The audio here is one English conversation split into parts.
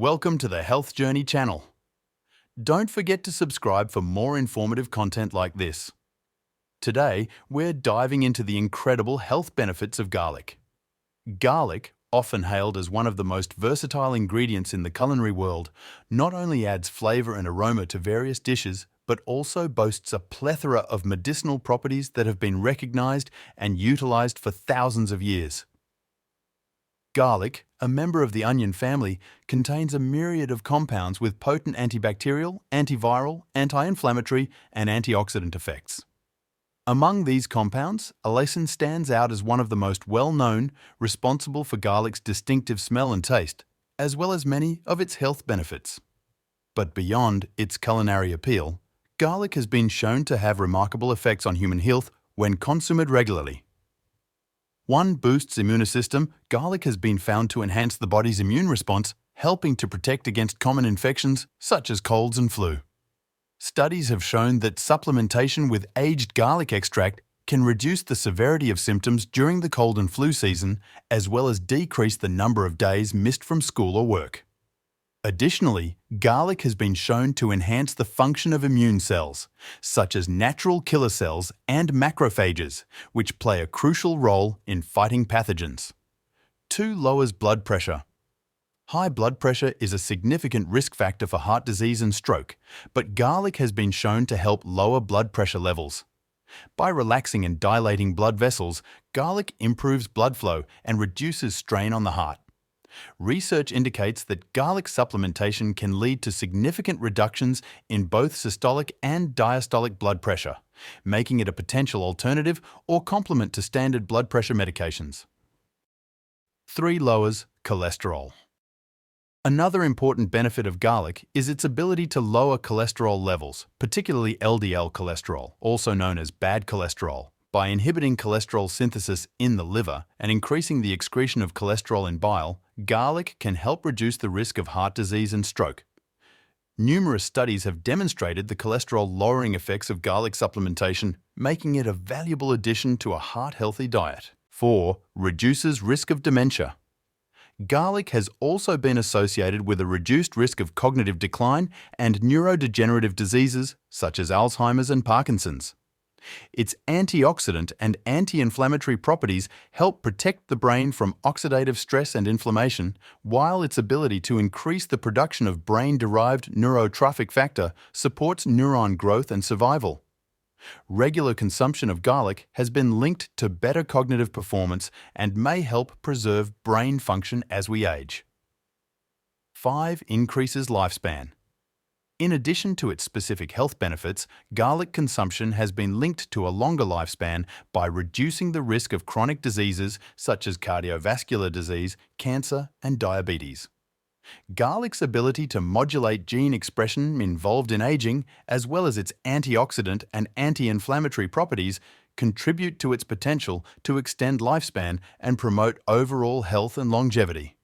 Welcome to the Health Journey channel. Don't forget to subscribe for more informative content like this. Today, we're diving into the incredible health benefits of garlic. Garlic, often hailed as one of the most versatile ingredients in the culinary world, not only adds flavor and aroma to various dishes, but also boasts a plethora of medicinal properties that have been recognized and utilized for thousands of years. Garlic, a member of the onion family, contains a myriad of compounds with potent antibacterial, antiviral, anti-inflammatory, and antioxidant effects. Among these compounds, allicin stands out as one of the most well-known, responsible for garlic's distinctive smell and taste, as well as many of its health benefits. But beyond its culinary appeal, garlic has been shown to have remarkable effects on human health when consumed regularly. 1. Boosts immune system. Garlic has been found to enhance the body's immune response, helping to protect against common infections such as colds and flu. Studies have shown that supplementation with aged garlic extract can reduce the severity of symptoms during the cold and flu season, as well as decrease the number of days missed from school or work. Additionally, garlic has been shown to enhance the function of immune cells, such as natural killer cells and macrophages, which play a crucial role in fighting pathogens. 2. Lowers blood pressure. High blood pressure is a significant risk factor for heart disease and stroke, but garlic has been shown to help lower blood pressure levels. By relaxing and dilating blood vessels, garlic improves blood flow and reduces strain on the heart. Research indicates that garlic supplementation can lead to significant reductions in both systolic and diastolic blood pressure, making it a potential alternative or complement to standard blood pressure medications. 3. Lowers cholesterol. Another important benefit of garlic is its ability to lower cholesterol levels, particularly LDL cholesterol, also known as bad cholesterol, by inhibiting cholesterol synthesis in the liver and increasing the excretion of cholesterol in bile. Garlic can help reduce the risk of heart disease and stroke. Numerous studies have demonstrated the cholesterol-lowering effects of garlic supplementation, making it a valuable addition to a heart-healthy diet. 4. Reduces risk of dementia. Garlic has also been associated with a reduced risk of cognitive decline and neurodegenerative diseases such as Alzheimer's and Parkinson's. Its antioxidant and anti-inflammatory properties help protect the brain from oxidative stress and inflammation, while its ability to increase the production of brain-derived neurotrophic factor supports neuron growth and survival. Regular consumption of garlic has been linked to better cognitive performance and may help preserve brain function as we age. 5. Increases lifespan. In addition to its specific health benefits, garlic consumption has been linked to a longer lifespan by reducing the risk of chronic diseases such as cardiovascular disease, cancer, and diabetes. Garlic's ability to modulate gene expression involved in aging, as well as its antioxidant and anti-inflammatory properties, contribute to its potential to extend lifespan and promote overall health and longevity.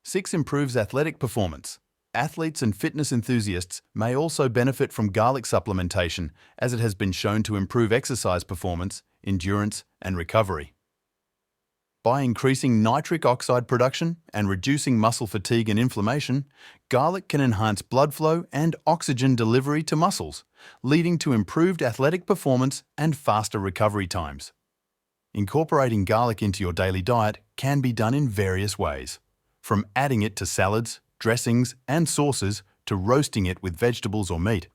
6. Improves athletic performance. Athletes and fitness enthusiasts may also benefit from garlic supplementation, as it has been shown to improve exercise performance, endurance, and recovery. By increasing nitric oxide production and reducing muscle fatigue and inflammation, garlic can enhance blood flow and oxygen delivery to muscles, leading to improved athletic performance and faster recovery times. Incorporating garlic into your daily diet can be done in various ways, from adding it to salads, dressings, and sauces to roasting it with vegetables or meat.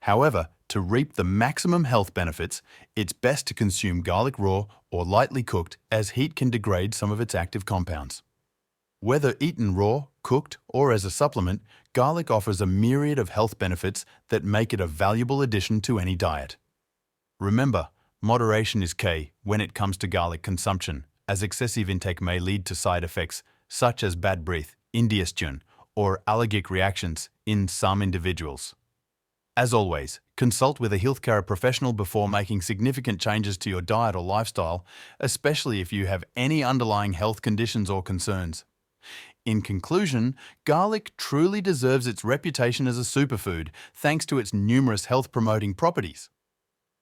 However, to reap the maximum health benefits, it's best to consume garlic raw or lightly cooked, as heat can degrade some of its active compounds. Whether eaten raw, cooked, or as a supplement, garlic offers a myriad of health benefits that make it a valuable addition to any diet. Remember, moderation is key when it comes to garlic consumption, as excessive intake may lead to side effects such as bad breath, indigestion, or allergic reactions in some individuals. As always, consult with a healthcare professional before making significant changes to your diet or lifestyle, especially if you have any underlying health conditions or concerns. In conclusion, garlic truly deserves its reputation as a superfood thanks to its numerous health-promoting properties.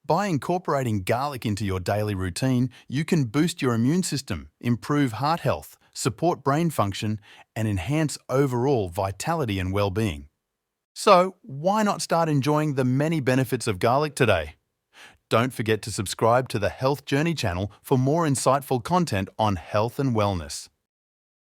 By incorporating garlic into your daily routine, you can boost your immune system, improve heart health, support brain function, and enhance overall vitality and well-being. So, why not start enjoying the many benefits of garlic today? Don't forget to subscribe to the Health Journey channel for more insightful content on health and wellness.